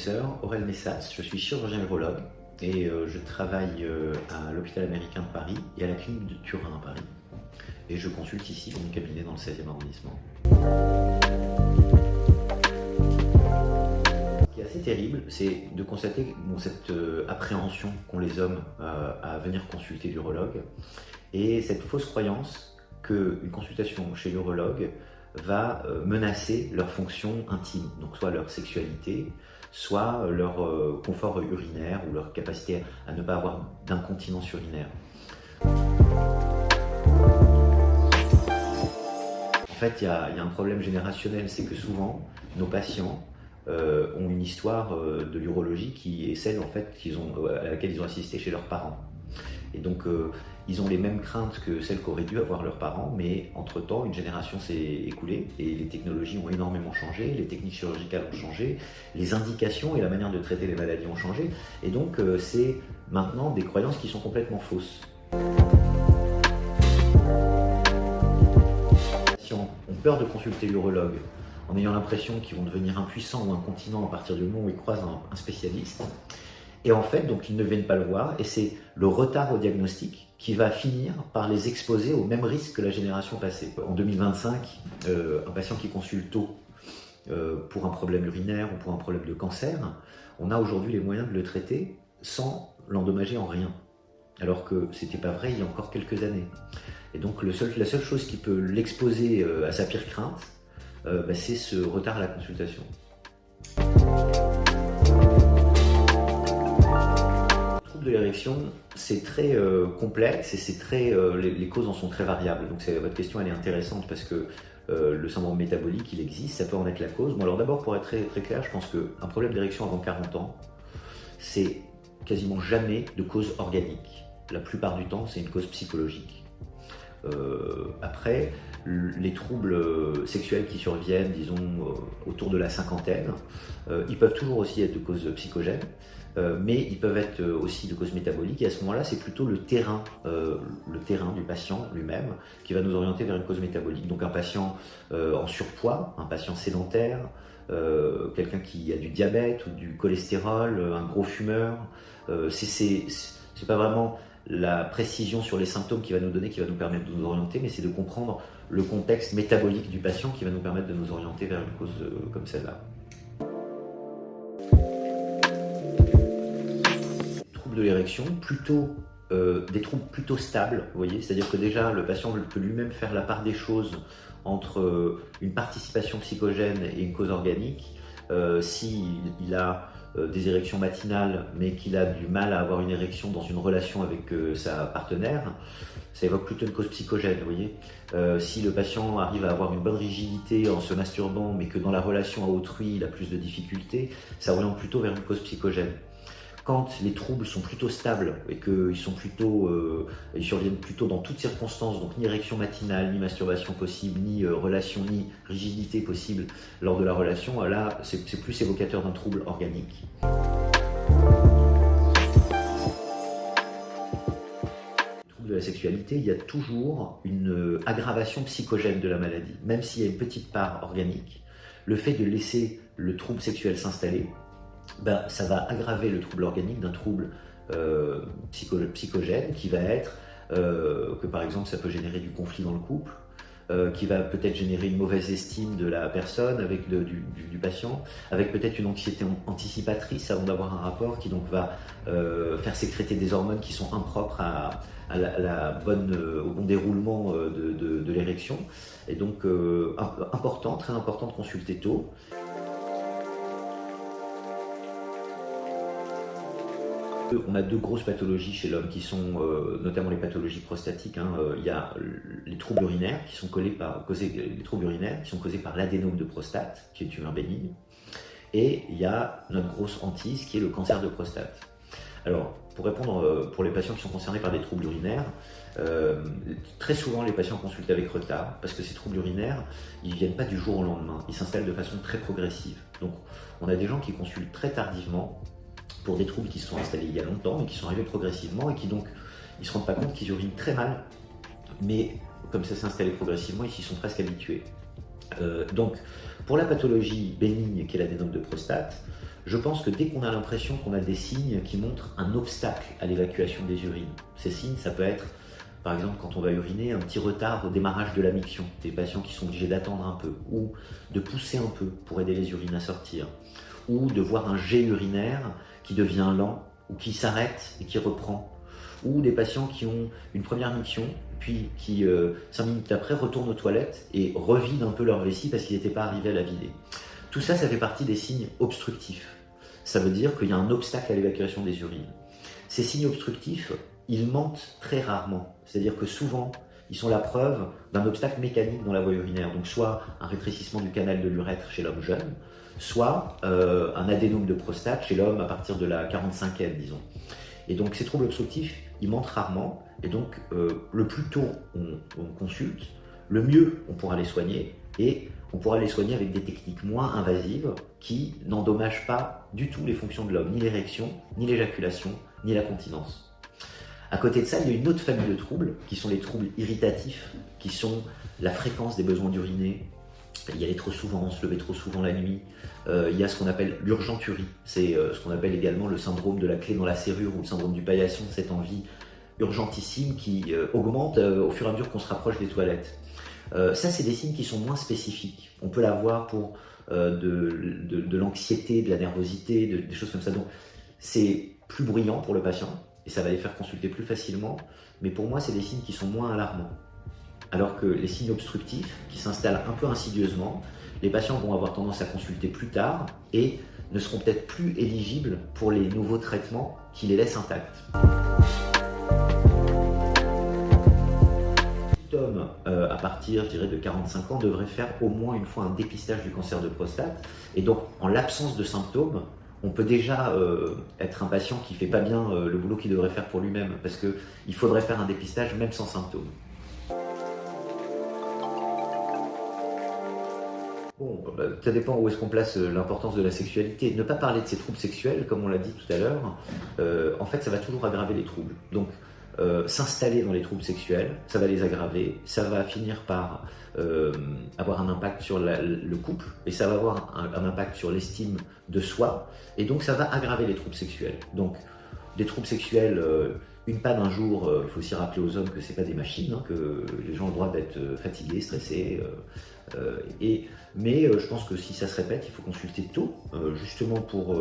professeur Aurel Messas, je suis chirurgien urologue et je travaille à l'hôpital américain de Paris et à la clinique de Turin à Paris. Et je consulte ici dans mon cabinet dans le 16e arrondissement. Ce qui est assez terrible, c'est de constater cette appréhension qu'ont les hommes à venir consulter l'urologue et cette fausse croyance qu'une consultation chez l'urologue va menacer leur fonction intime, donc soit leur sexualité, soit leur confort urinaire ou leur capacité à ne pas avoir d'incontinence urinaire. En fait, il y a un problème générationnel, c'est que souvent, nos patients ont une histoire de l'urologie qui est celle en fait, à laquelle ils ont assisté chez leurs parents. Et donc, ils ont les mêmes craintes que celles qu'auraient dû avoir leurs parents, mais entre-temps, une génération s'est écoulée et les technologies ont énormément changé, les techniques chirurgicales ont changé, les indications et la manière de traiter les maladies ont changé. Et donc, c'est maintenant des croyances qui sont complètement fausses. Les patients ont peur de consulter l'urologue en ayant l'impression qu'ils vont devenir impuissants ou incontinents à partir du moment où ils croisent un spécialiste. Et en fait, donc, ils ne viennent pas le voir, et c'est le retard au diagnostic qui va finir par les exposer au même risque que la génération passée. En 2025, un patient qui consulte tôt pour un problème urinaire ou pour un problème de cancer, on a aujourd'hui les moyens de le traiter sans l'endommager en rien. Alors que ce n'était pas vrai il y a encore quelques années. Et donc la seule chose qui peut l'exposer à sa pire crainte, c'est ce retard à la consultation. De l'érection, c'est très complexe et les causes en sont très variables. Donc votre question elle est intéressante parce que le syndrome métabolique il existe, ça peut en être la cause. Bon, alors d'abord pour être très clair, je pense qu'un problème d'érection avant 40 ans, c'est quasiment jamais de cause organique. La plupart du temps c'est une cause psychologique. Après, les troubles sexuels qui surviennent, disons, autour de la cinquantaine, ils peuvent toujours aussi être de cause psychogène, mais ils peuvent être aussi de cause métabolique, et à ce moment-là, c'est plutôt le terrain du patient lui-même qui va nous orienter vers une cause métabolique. Donc un patient en surpoids, un patient sédentaire, quelqu'un qui a du diabète ou du cholestérol, un gros fumeur, c'est pas vraiment la précision sur les symptômes qui va nous permettre de nous orienter, mais c'est de comprendre le contexte métabolique du patient qui va nous permettre de nous orienter vers une cause comme celle-là. Troubles de l'érection, des troubles plutôt stables, vous voyez, c'est-à-dire que déjà le patient peut lui-même faire la part des choses entre une participation psychogène et une cause organique. S'il a des érections matinales, mais qu'il a du mal à avoir une érection dans une relation avec sa partenaire, ça évoque plutôt une cause psychogène, vous voyez. Si le patient arrive à avoir une bonne rigidité en se masturbant, mais que dans la relation à autrui, il a plus de difficultés, ça oriente plutôt vers une cause psychogène. Quand les troubles sont plutôt stables et qu'ils surviennent plutôt dans toutes circonstances, donc ni érection matinale, ni masturbation possible, ni relation, ni rigidité possible lors de la relation, là c'est plus évocateur d'un trouble organique. De la sexualité, il y a toujours une aggravation psychogène de la maladie. Même s'il y a une petite part organique, le fait de laisser le trouble sexuel s'installer, ça va aggraver le trouble organique d'un trouble psychogène qui va être que par exemple ça peut générer du conflit dans le couple, qui va peut-être générer une mauvaise estime de la personne du patient, avec peut-être une anxiété anticipatrice avant d'avoir un rapport qui donc va faire sécréter des hormones qui sont impropres au bon déroulement de l'érection. Et donc très important de consulter tôt. On a deux grosses pathologies chez l'homme qui sont notamment les pathologies prostatiques. Il y a les troubles urinaires qui sont causés par l'adénome de prostate, qui est une tumeur bénigne, et il y a notre grosse hantise qui est le cancer de prostate. Alors, pour répondre pour les patients qui sont concernés par des troubles urinaires, très souvent les patients consultent avec retard parce que ces troubles urinaires, ils ne viennent pas du jour au lendemain, ils s'installent de façon très progressive. Donc, on a des gens qui consultent très tardivement pour des troubles qui se sont installés il y a longtemps et qui sont arrivés progressivement et qui donc, ils ne se rendent pas compte qu'ils urinent très mal, mais comme ça s'est installé progressivement, ils s'y sont presque habitués. Donc, pour la pathologie bénigne qui est l'adénome de prostate, je pense que dès qu'on a l'impression qu'on a des signes qui montrent un obstacle à l'évacuation des urines, ces signes, ça peut être, par exemple, quand on va uriner, un petit retard au démarrage de la miction, des patients qui sont obligés d'attendre un peu, ou de pousser un peu pour aider les urines à sortir, ou de voir un jet urinaire qui devient lent, ou qui s'arrête et qui reprend, ou des patients qui ont une première miction, puis qui, 5 minutes après, retournent aux toilettes et revident un peu leur vessie parce qu'ils n'étaient pas arrivés à la vider. Tout ça, ça fait partie des signes obstructifs. Ça veut dire qu'il y a un obstacle à l'évacuation des urines. Ces signes obstructifs, ils mentent très rarement. C'est-à-dire que souvent, ils sont la preuve d'un obstacle mécanique dans la voie urinaire. Donc soit un rétrécissement du canal de l'urètre chez l'homme jeune, soit un adénome de prostate chez l'homme à partir de la 45e, disons. Et donc ces troubles obstructifs, ils mentent rarement. Et donc le plus tôt on consulte, le mieux on pourra les soigner. Et on pourra les soigner avec des techniques moins invasives qui n'endommagent pas du tout les fonctions de l'homme, ni l'érection, ni l'éjaculation, ni la continence. À côté de ça, il y a une autre famille de troubles qui sont les troubles irritatifs, qui sont la fréquence des besoins d'uriner, y aller trop souvent, se lever trop souvent la nuit. Il y a ce qu'on appelle l'urgenturie, c'est ce qu'on appelle également le syndrome de la clé dans la serrure ou le syndrome du paillasson, cette envie urgentissime qui augmente au fur et à mesure qu'on se rapproche des toilettes. Ça, c'est des signes qui sont moins spécifiques. On peut l'avoir pour de l'anxiété, de la nervosité, des choses comme ça. Donc, c'est plus bruyant pour le patient et ça va les faire consulter plus facilement. Mais pour moi, c'est des signes qui sont moins alarmants. Alors que les signes obstructifs, qui s'installent un peu insidieusement, les patients vont avoir tendance à consulter plus tard et ne seront peut-être plus éligibles pour les nouveaux traitements qui les laissent intacts. L'homme, à partir, je dirais, de 45 ans, devrait faire au moins une fois un dépistage du cancer de prostate. Et donc, en l'absence de symptômes, on peut déjà être un patient qui ne fait pas bien le boulot qu'il devrait faire pour lui-même, parce qu'il faudrait faire un dépistage même sans symptômes. Bon, ça dépend où est-ce qu'on place l'importance de la sexualité. Ne pas parler de ces troubles sexuels, comme on l'a dit tout à l'heure, en fait, ça va toujours aggraver les troubles. Donc, s'installer dans les troubles sexuels, ça va les aggraver, ça va finir par avoir un impact sur le couple, et ça va avoir un impact sur l'estime de soi, et donc ça va aggraver les troubles sexuels. Donc, des troubles sexuels, une panne un jour, il faut aussi rappeler aux hommes que c'est pas des machines, hein, que les gens ont le droit d'être fatigués, stressés, mais je pense que si ça se répète, il faut consulter tôt, justement pour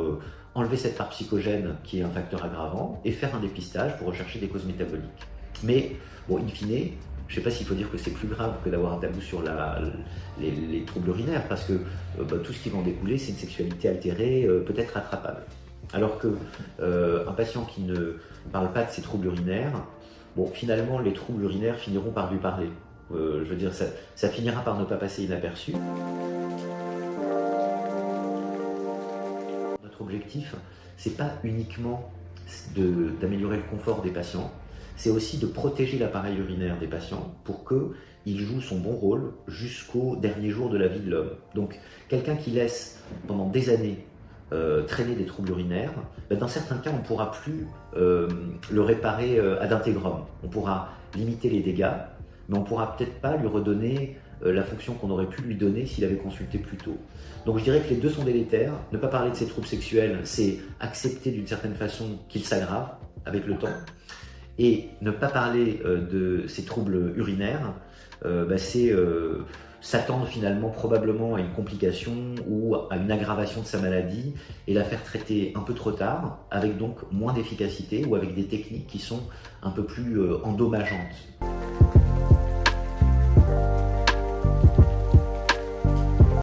enlever cette part psychogène qui est un facteur aggravant et faire un dépistage pour rechercher des causes métaboliques. Mais, bon, in fine, je ne sais pas s'il faut dire que c'est plus grave que d'avoir un tabou sur les troubles urinaires, parce que tout ce qui va en découler, c'est une sexualité altérée, peut-être rattrapable. Alors qu'un patient qui ne parle pas de ses troubles urinaires, bon, finalement, les troubles urinaires finiront par lui parler. Je veux dire, ça finira par ne pas passer inaperçu. Notre objectif, c'est pas uniquement d'améliorer le confort des patients, c'est aussi de protéger l'appareil urinaire des patients pour qu'il joue son bon rôle jusqu'au dernier jour de la vie de l'homme. Donc, quelqu'un qui laisse pendant des années traîner des troubles urinaires, dans certains cas, on ne pourra plus le réparer ad integrum. On pourra limiter les dégâts, mais on ne pourra peut-être pas lui redonner la fonction qu'on aurait pu lui donner s'il avait consulté plus tôt. Donc je dirais que les deux sont délétères. Ne pas parler de ces troubles sexuels, c'est accepter d'une certaine façon qu'ils s'aggravent avec le temps. Et ne pas parler de ces troubles urinaires, c'est s'attendre finalement probablement à une complication ou à une aggravation de sa maladie et la faire traiter un peu trop tard, avec donc moins d'efficacité ou avec des techniques qui sont un peu plus endommageantes.